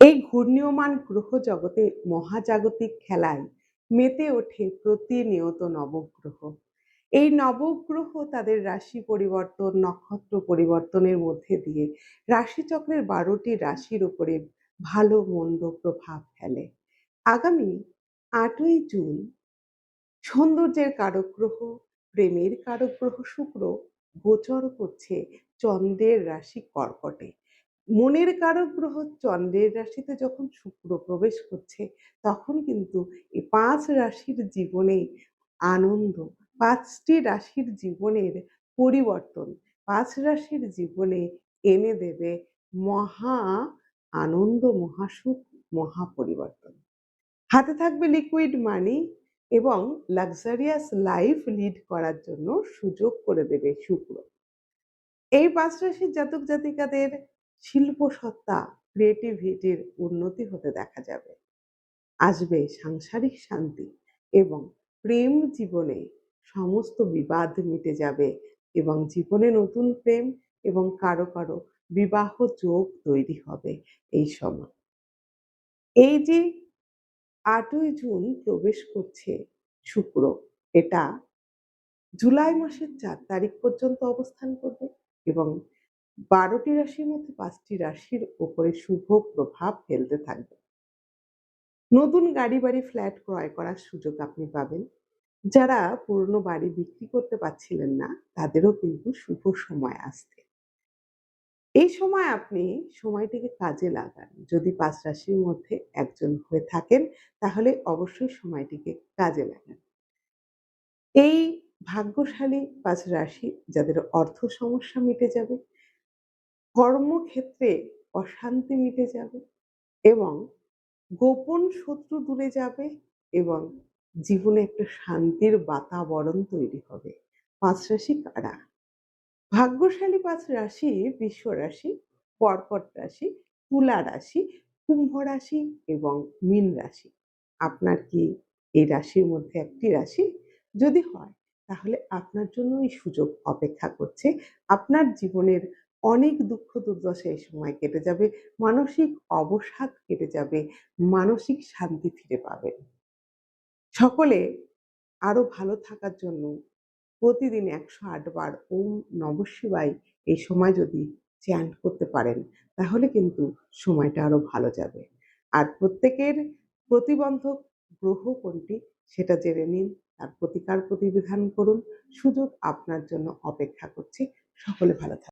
এই ঘূর্ণীয়মান গ্রহ জগতে মহাজাগতিক খেলায় মেতে ওঠে প্রতিনিয়ত নবগ্রহ। এই নবগ্রহ তাদের রাশি পরিবর্তন, নক্ষত্র পরিবর্তনের মধ্যে দিয়ে রাশিচক্রের ১২টি রাশির উপরে ভালো মন্দ প্রভাব ফেলে। আগামী ৮ই জুন সৌন্দর্যের কারক গ্রহ, প্রেমের কারক গ্রহ শুক্র গোচর করছে চন্দ্রের রাশি কর্কটে। মনের কারক গ্রহ চন্দ্রের রাশিতে যখন শুক্র প্রবেশ করছে, তখন কিন্তু এই ৫ রাশির জীবনে আনন্দ, ৫টি রাশির জীবনের পরিবর্তন, ৫ রাশির জীবনে এনে দেবে মহা আনন্দ, মহাসুখ, মহা পরিবর্তন। হাতে থাকবে লিকুইড মানি এবং লাক্সারিয়াস লাইফ লিড করার জন্য সুযোগ করে দেবে শুক্র। এই ৫ রাশির জাতক জাতিকাদের শিল্প সত্তা, ক্রিয়েটিভিটির উন্নতি হতে দেখা যাবে। আসবে সাংসারিক শান্তি এবং প্রেম জীবনে সমস্ত বিবাদ মিটে যাবে এবং জীবনে নতুন প্রেম এবং কারো কারো বিবাহ যোগ তৈরি হবে এই সময়। এই যে ৮ই জুন প্রবেশ করছে শুক্র, এটা জুলাই মাসের ৪ তারিখ পর্যন্ত অবস্থান করবে এবং ১২টি রাশির মধ্যে ৫টি রাশির উপরে শুভ প্রভাব ফেলতে থাকবে। নতুন গাড়ি বাড়ি ফ্ল্যাট ক্রয় করার সুযোগ আপনি পাবেন। যারা পুরনো বাড়ি বিক্রি করতে পারছিলেন না, তাদেরও কিন্তু শুভ সময় আসছে। এই সময় আপনি সময়টিকে কাজে লাগান। যদি ৫ রাশির মধ্যে একজন হয়ে থাকেন, তাহলে অবশ্যই সময়টিকে কাজে লাগান। এই ভাগ্যশালী ৫ রাশি যাদের অর্থ সমস্যা মিটে যাবে, কর্মক্ষেত্রে অশান্তি মিটে যাবে এবং গোপন শত্রু দূরে যাবে এবং জীবনে একটা শান্তির বাতাবরণ তৈরি হবে। ৫ রাশি কারা? ভাগ্যশালী ৫ রাশি বৃষ রাশি, কর্কট রাশি, তুলা রাশি, কুম্ভ রাশি এবং মীন রাশি। আপনার কি এই রাশির মধ্যে একটি রাশি? যদি হয়, তাহলে আপনার জন্য এই সুযোগ অপেক্ষা করছে। আপনার জীবনের অনেক দুঃখ দুর্দশা এই সময় কেটে যাবে, মানসিক অবসাদ কেটে যাবে, মানসিক শান্তি ফিরে পাবেন। সকলে আরো ভালো থাকার জন্য প্রতিদিন ১০৮ বার ওম নমঃ শিবায় এই সময় যদি চ্যান্ট করতে পারেন, তাহলে কিন্তু সময়টা আরো ভালো যাবে। আর প্রত্যেকের প্রতিবন্ধক গ্রহ কোনটি সেটা জেনে নিন, তার প্রতিকার প্রতিবিধান করুন। সুযোগ আপনার জন্য অপেক্ষা করছে। সকলে ভালো থাকুন।